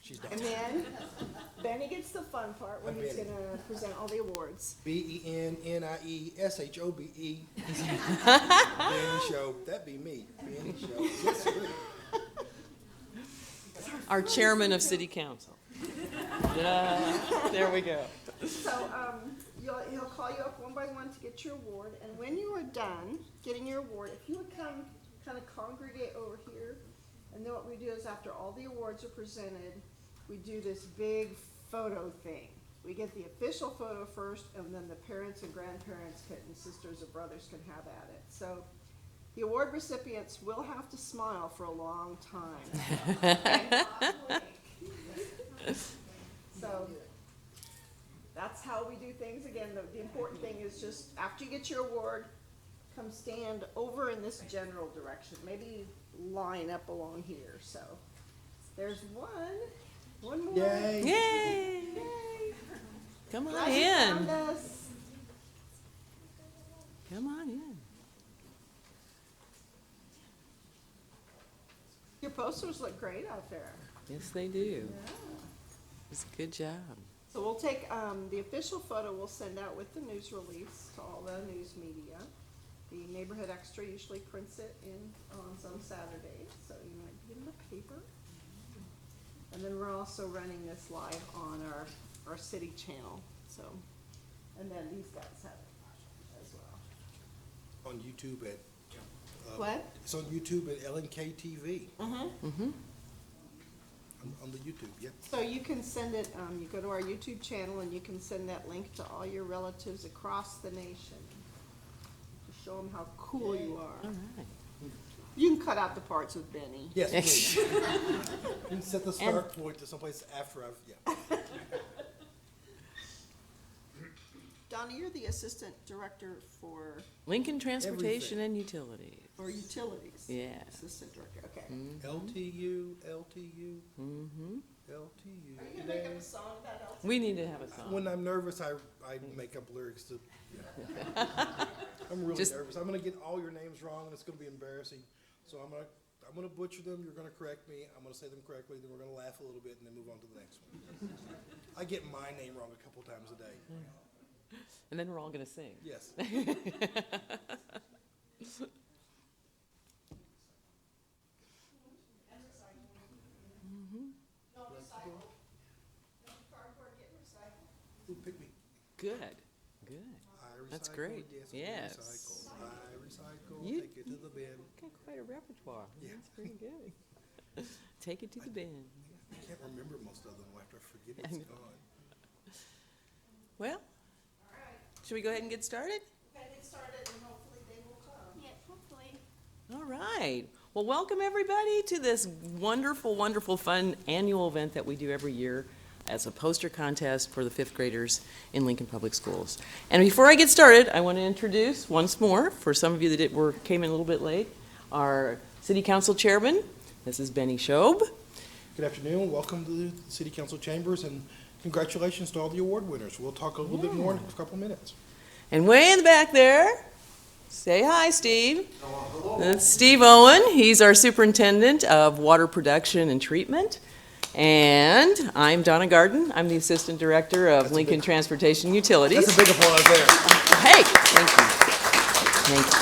She's done. And then Benny gets the fun part when I'm he's Benny. gonna present all the awards. BENNIESHOBE. Benny Show. That'd be me. Benny Show. Yes, sir. Our chairman of city council. Yeah, there we go. So, he'll call you up one by one to get your award, and when you are done getting your award, if you would come kind of congregate over here, and then what we do is after all the awards are presented, we do this big photo thing. We get the official photo first, and then the parents and grandparents and sisters or brothers can have at it. So the award recipients will have to smile for a long time. And not blink. So that's how we do things. Again, the important thing is just after you get your award, come stand over in this general direction. Maybe line up along here. So there's one more. Yay. Yay! Yay. Come on Glad you found in. us. Come on in. Your posters look great out there. Yes, they do. Yeah. It's a good job. So we'll take, the official photo we'll send out with the news release to all the news media. The Neighborhood Extra usually prints it on some Saturdays, so you might be in the paper. And then we're also running this live on our city channel, so, and then these guys have it as well. On YouTube at. What? It's on YouTube at LNK TV. Mm-hmm. On the YouTube, yep. So you can send it, you go to our YouTube channel and you can send that link to all your relatives across the nation. To show them how cool you are. All right. You can cut out the parts with Benny. Yes, please. You can set the start point to someplace after yeah. Donna, you're the assistant director for Lincoln Transportation and Utilities. utilities. Yeah. Assistant director, okay. LTU, LTU, Mm-hmm. LTU. Are you gonna make up a song about Elton? We need to have a song. When I'm nervous, I make up lyrics to. Yeah. I'm really nervous. I'm gonna get all your names wrong, and it's gonna be embarrassing. So I'm gonna butcher them. You're gonna correct me. I'm gonna say them correctly. Then we're gonna laugh a little bit, and then move on to the next one. I get my name wrong a couple times a day. And then we're all going to sing. Yes. Ooh, pick me. Good. Good. I That's recycle, great. Yes. we Yes. Recycle. I recycle. You- Take it to the bin. Got quite a repertoire. Yeah. That's pretty good. Take it to the bin. I can't remember most of them after I forget I it's know. gone. Well, should we go ahead and get started? Okay, get started and hopefully they will come. Yeah, hopefully. All right. Well, welcome everybody to this wonderful, wonderful, fun annual event that we do every year as a poster contest for the fifth graders in Lincoln Public Schools. And before I get started, I want to introduce once more, for some of you that came in a little bit late, our City Council Chairman. This is Benny Shobe. Good afternoon. Welcome to the City Council Chambers, and congratulations to all the award winners. We'll talk a little bit more in a couple minutes. And way in the back there, say hi, Steve. That's Steve Owen. He's our superintendent of water production and treatment. And I'm Donna Garden. I'm the assistant director of Lincoln Transportation Utilities. That's a big applause there. Hey, thank you. Thank you.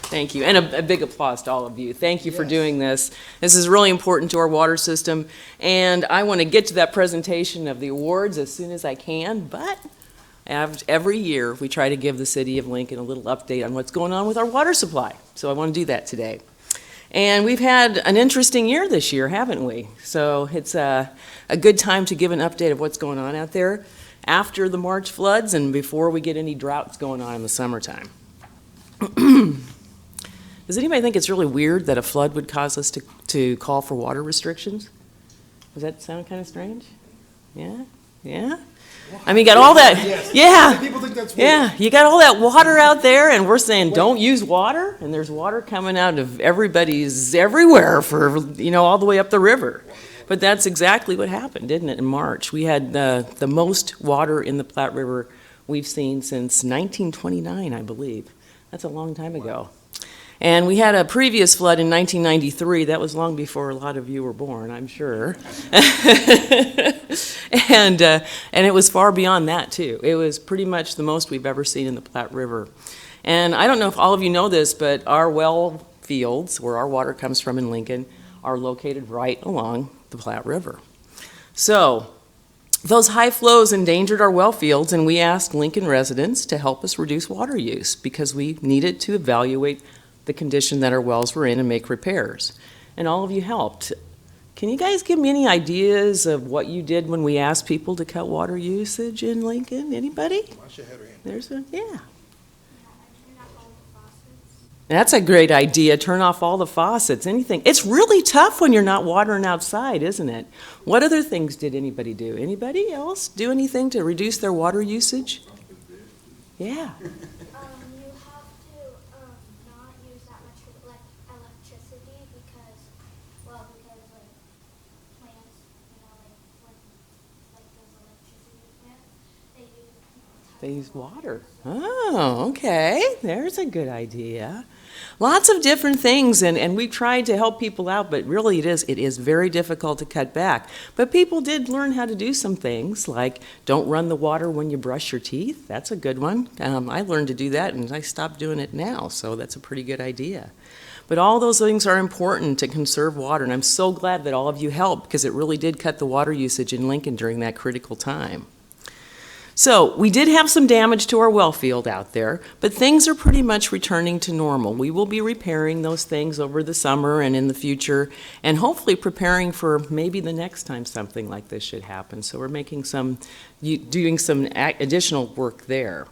Thank you. And a big applause to all of you. Thank you for Yes. doing this. This is really important to our water system. And I want to get to that presentation of the awards as soon as I can, but every year we try to give the city of Lincoln a little update on what's going on with our water supply. So I want to do that today. And we've had an interesting year this year, haven't we? So it's a good time to give an update of what's going on out there after the March floods and before we get any droughts going on in the summertime. Does anybody think it's really weird that a flood would cause us to call for water restrictions? Does that sound kind of strange? Yeah? Yeah? I mean, you got all that, Yes. yeah. People think that's weird. Yeah, you got all that water out there, and we're saying, don't use water, and there's water coming out of everybody's everywhere for, all the way up the river. But that's exactly what happened, didn't it, in March? We had the most water in the Platte River we've seen since 1929, I believe. That's a long time ago. And we had a previous flood in 1993. That was long before a lot of you were born, I'm sure. And it was far beyond that, too. It was pretty much the most we've ever seen in the Platte River. And I don't know if all of you know this, but our well fields, where our water comes from in Lincoln, are located right along the Platte River. So those high flows endangered our well fields, and we asked Lincoln residents to help us reduce water use because we needed to evaluate the condition that our wells were in and make repairs. And all of you helped. Can you guys give me any ideas of what you did when we asked people to cut water usage in Lincoln? Anybody? Masha had her hand. There's a, yeah. That's a great idea, turn off all the faucets, anything. It's really tough when you're not watering outside, isn't it? What other things did anybody do? Anybody else do anything to reduce their water usage? Yeah. You have to not use that much electricity because like plants, like those electricity plants, They use water. Oh, okay. There's a good idea. Lots of different things, and we've tried to help people out, but really it is very difficult to cut back. But people did learn how to do some things, like don't run the water when you brush your teeth. That's a good one. I learned to do that, and I stopped doing it now, so that's a pretty good idea. But all those things are important to conserve water, and I'm so glad that all of you helped, because it really did cut the water usage in Lincoln during that critical time. So we did have some damage to our well field out there, but things are pretty much returning to normal. We will be repairing those things over the summer and in the future, and hopefully preparing for maybe the next time something like this should happen. So we're making doing some additional work there.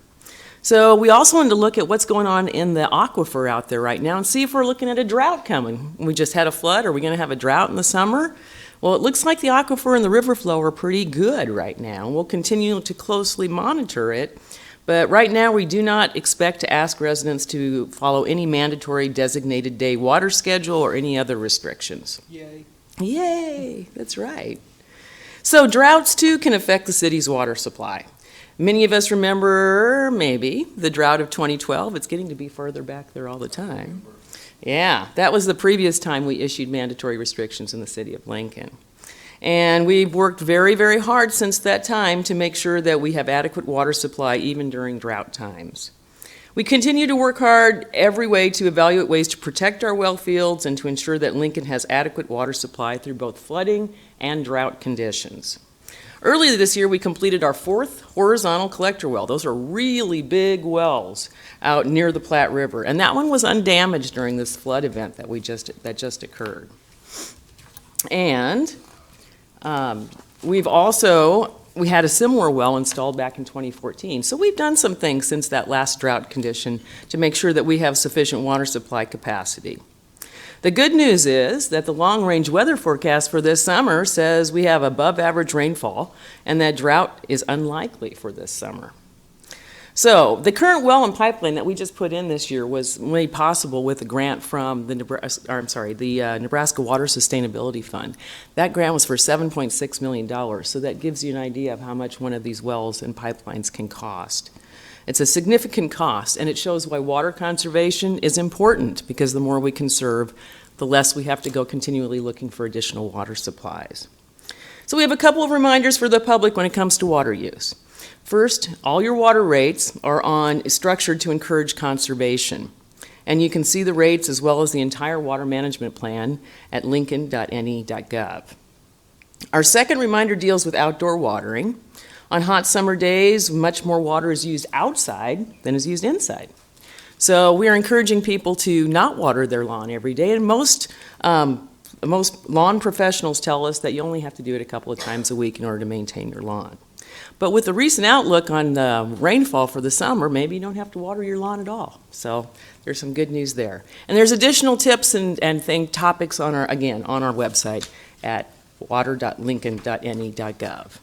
So we also wanted to look at what's going on in the aquifer out there right now and see if we're looking at a drought coming. We just had a flood. Are we going to have a drought in the summer? Well, it looks like the aquifer and the river flow are pretty good right now. We'll continue to closely monitor it, but right now we do not expect to ask residents to follow any mandatory designated day water schedule or any other restrictions. Yay. Yay, that's right. So droughts too can affect the city's water supply. Many of us remember, maybe, the drought of 2012. It's getting to be further back there all the time. Yeah, that was the previous time we issued mandatory restrictions in the city of Lincoln. And we've worked very, very hard since that time to make sure that we have adequate water supply even during drought times. We continue to work hard every way to evaluate ways to protect our well fields and to ensure that Lincoln has adequate water supply through both flooding and drought conditions. Earlier this year, we completed our 4th horizontal collector well. Those are really big wells out near the Platte River, and that one was undamaged during this flood event that just occurred. And we had a similar well installed back in 2014. So we've done some things since that last drought condition to make sure that we have sufficient water supply capacity. The good news is that the long-range weather forecast for this summer says we have above average rainfall and that drought is unlikely for this summer. So the current well and pipeline that we just put in this year was made possible with a grant from the Nebraska Water Sustainability Fund. That grant was for $7.6 million, so that gives you an idea of how much one of these wells and pipelines can cost. It's a significant cost, and it shows why water conservation is important, because the more we conserve, the less we have to go continually looking for additional water supplies. So we have a couple of reminders for the public when it comes to water use. First, all your water rates are structured to encourage conservation, and you can see the rates as well as the entire water management plan at lincoln.ne.gov. Our second reminder deals with outdoor watering. On hot summer days, much more water is used outside than is used inside. So we are encouraging people to not water their lawn every day, and most lawn professionals tell us that you only have to do it a couple of times a week in order to maintain your lawn. But with the recent outlook on the rainfall for the summer, maybe you don't have to water your lawn at all. So there's some good news there. And there's additional tips and topics on our website at water.lincoln.ne.gov.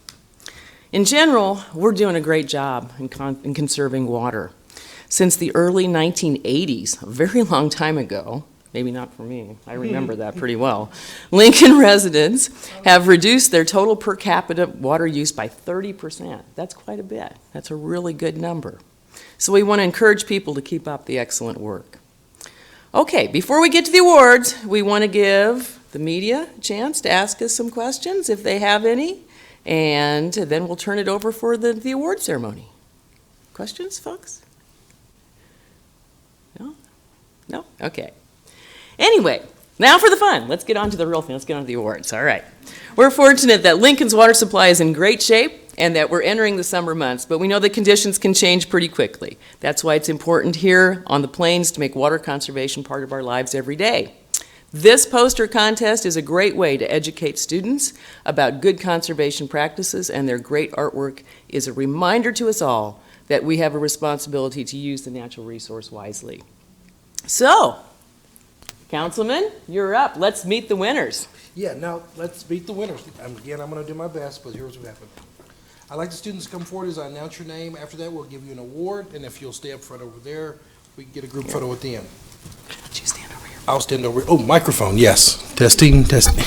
In general, we're doing a great job in conserving water. Since the early 1980s, a very long time ago, maybe not for me, I remember that pretty well, Lincoln residents have reduced their total per capita water use by 30%. That's quite a bit. That's a really good number. So we want to encourage people to keep up the excellent work. Okay, before we get to the awards, we want to give the media a chance to ask us some questions if they have any, and then we'll turn it over for the award ceremony. Questions, folks? No? No? Okay. Anyway, now for the fun. Let's get on to the real thing. Let's get on to the awards. All right. We're fortunate that Lincoln's water supply is in great shape and that we're entering the summer months, but we know that conditions can change pretty quickly. That's why it's important here on the plains to make water conservation part of our lives every day. This poster contest is a great way to educate students about good conservation practices, and their great artwork is a reminder to us all that we have a responsibility to use the natural resource wisely. So, Councilman, you're up. Let's meet the winners. Yeah, now let's meet the winners. Again, I'm going to do my best, but here's what happened. I'd like the students to come forward as I announce your name. After that, we'll give you an award, and if you'll stay up front over there, we can get a group photo at the end. Would you stand over here? I'll stand over. Oh, microphone, yes. Testing, testing.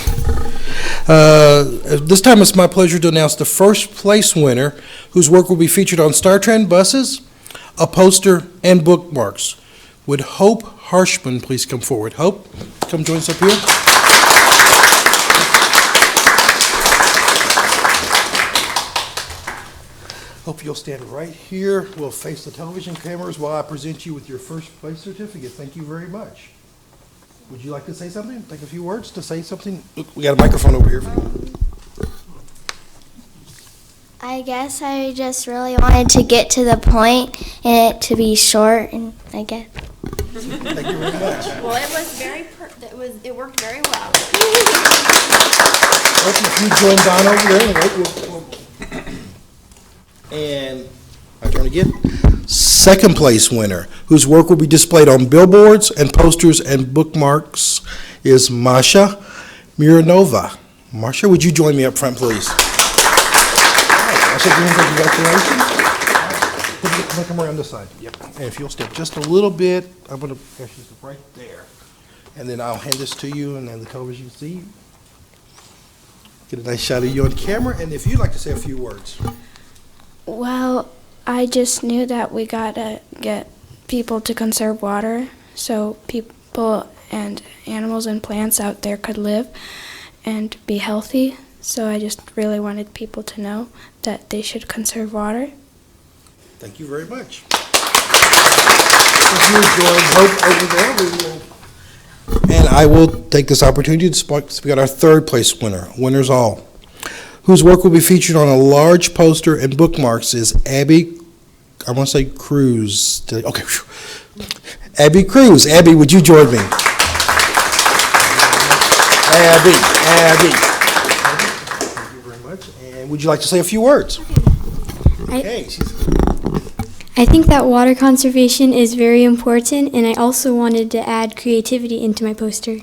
This time it's my pleasure to announce the first place winner, whose work will be featured on StarTrend buses, a poster, and bookmarks. Would Hope Harshman please come forward? Hope, come join us up here. Hope you'll stand right here. We'll face the television cameras while I present you with your first place certificate. Thank you very much. Would you like to say something? Take a few words to say something? Look, we got a microphone over here for you. I guess I just really wanted to get to the point and it to be short, and I guess. Thank you very much. Well, it was it worked very well. If you join Don over there, and and my turn again. Second place winner, whose work will be displayed on billboards and posters and bookmarks, is Masha Mironova. Masha, would you join me up front, please? Masha, congratulations. Come around this side. Yep. And if you'll step just a little bit, I'm going to actually step right there. And then I'll hand this to you, and then the television can see you. Get a nice shot of you on camera, and if you'd like to say a few words. Well, I just knew that we gotta get people to conserve water so people and animals and plants out there could live and be healthy. So I just really wanted people to know that they should conserve water. Thank you very much. If you join Hope over there, we will. And I will take this opportunity to speak on our third place winner, winners all, whose work will be featured on a large poster and bookmarks, is Abby, I want to say Cruz. Okay. Abby Cruz. Abby, would you join me? Abby. Thank you very much. And would you like to say a few words? Okay. I think that water conservation is very important, and I also wanted to add creativity into my poster.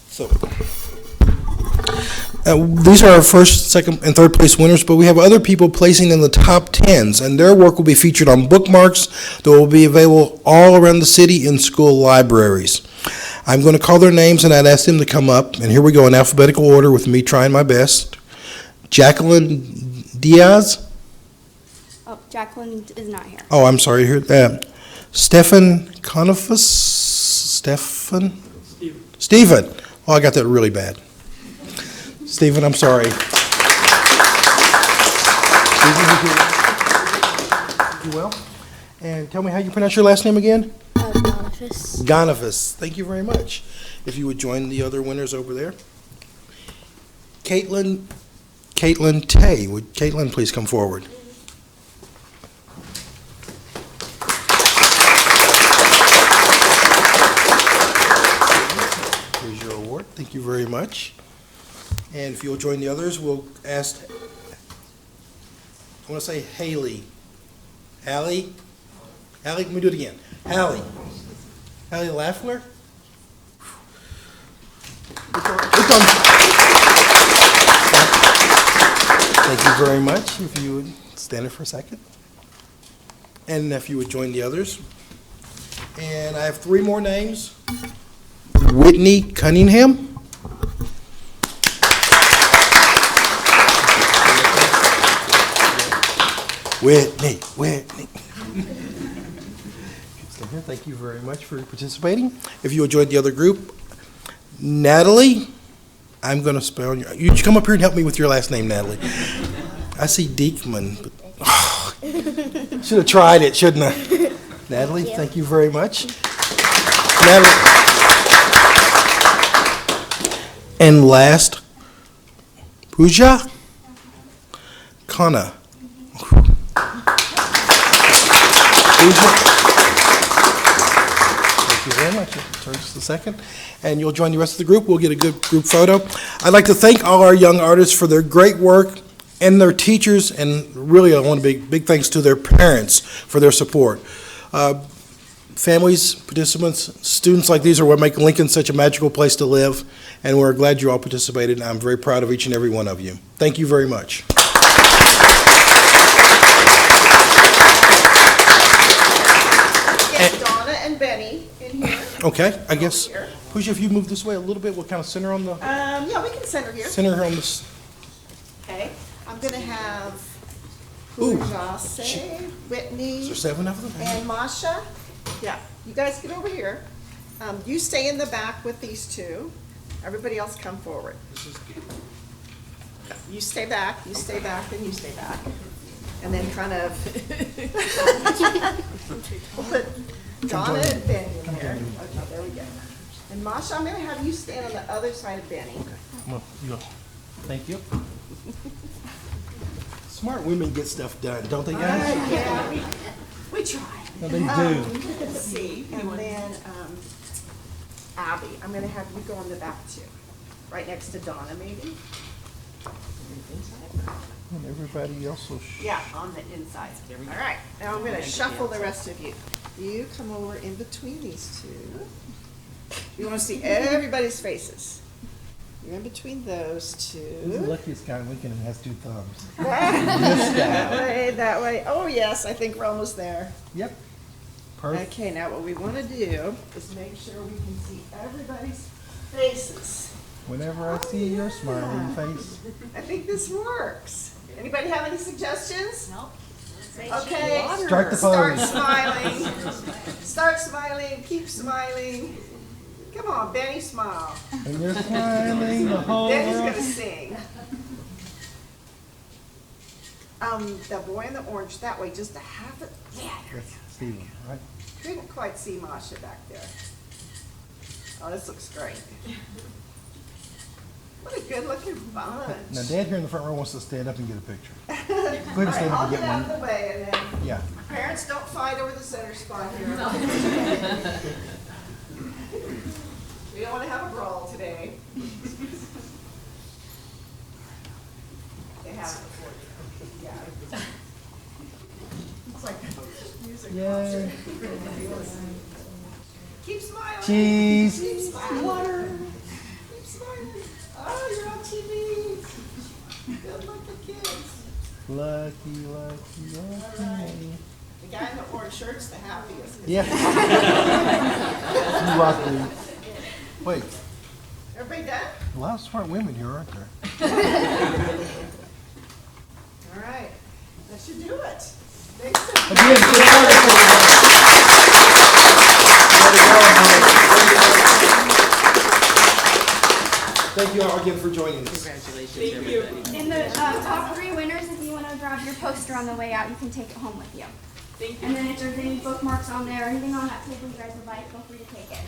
So, these are our first, second, and third place winners, but we have other people placing in the top 10s, and their work will be featured on bookmarks that will be available all around the city in school libraries. I'm going to call their names, and I'd ask them to come up, and here we go in alphabetical order with me trying my best. Jacqueline Diaz. Oh, Jacqueline is not here. Oh, I'm sorry. Stefan Conifus. Stephen. Oh, I got that really bad. Stephen, I'm sorry. You well? And tell me how you pronounce your last name again? Boniface. Gonifus. Thank you very much. If you would join the other winners over there. Caitlin Tay. Would Caitlin please come forward? Here's your award. Thank you very much. And if you'll join the others, we'll ask, I want to say Haley. Hallie? Hallie, let me do it again. Hallie. Hallie Laffler? Thank you very much. If you would stand there for a second. And if you would join the others. And I have three more names. Whitney Cunningham. Whitney, Whitney. Stay here. Thank you very much for participating. If you enjoyed the other group, Natalie, I'm going to spell your. You come up here and help me with your last name, Natalie. I see Diekman. But, should have tried it, shouldn't I? Natalie, thank you very much. Natalie. And last, Pooja Kana. Thank you very much. Turn just a second. And you'll join the rest of the group. We'll get a good group photo. I'd like to thank all our young artists for their great work and their teachers, and really I want to big thanks to their parents for their support. Families, participants, students like these are what make Lincoln such a magical place to live, and we're glad you all participated, and I'm very proud of each and every one of you. Thank you very much. Get Donna and Benny in here. Okay, I guess, Pooja, if you move this way a little bit, we'll kind of center on the, Yeah, we can center here. center her on this. Okay, I'm gonna have Ooh. Pooja say, Is Whitney, there 7 of them? and Masha. Yeah, you guys get over here. You stay in the back with these two. Everybody else come forward. You stay back, and you stay back. And then kind of put Donna and Benny in there. Okay, there we go. And Masha, I'm gonna have you stand on the other side of Benny. Well, you go. Thank you. Smart women get stuff done, don't they, guys? Yeah, we try. No, they do. Let's see, and then, Abby, I'm gonna have you go on the back too, right next to Donna maybe? And everybody else will. Yeah, on the inside. All right, now I'm gonna shuffle the rest of you. You come over in between these two. You wanna see everybody's faces. You're in between those Who's two. the luckiest guy in Lincoln who has 2 thumbs? That way, oh yes, I think we're almost there. Yep. Perfect. Okay, now what we wanna do is make sure we can see everybody's faces. Whenever I see your smiling face. I think this works. Anybody have any suggestions? Nope. Okay. Strike the Start pose. smiling. Start smiling, keep smiling. Come on, Benny, smile. And you're smiling the whole Benny's world. gonna sing. The boy in the orange, that way, just a half a, yeah, there we That's Steven, right? go. Couldn't quite see Masha back there. Oh, this looks great. What a good looking bunch. Now, Dad here in the front row wants to stand up and get a picture. Go ahead All and right, stand up I'll and get get out one. of the way and then, Yeah. parents, don't fight over the center spot here. We don't wanna have a brawl today. They have it before you. Yeah. It's like a music concert. Keep smiling. Cheese. Keep smiling. Water. Keep smiling. Oh, you're on TV. Good looking kids. Lucky, lucky, lucky. The guy in the orange shirt's the happiest. Yeah. You rock, dude. Wait, Everybody done? a lot of smart women here, aren't there? All right, that should do it. Thanks. Again, good Thank you all again for joining us. And the top 3 winners, if you want to grab your poster on the way out, you can take it home with you. And then if there's any bookmarks on there, or anything on that table you guys would like, feel free to take it.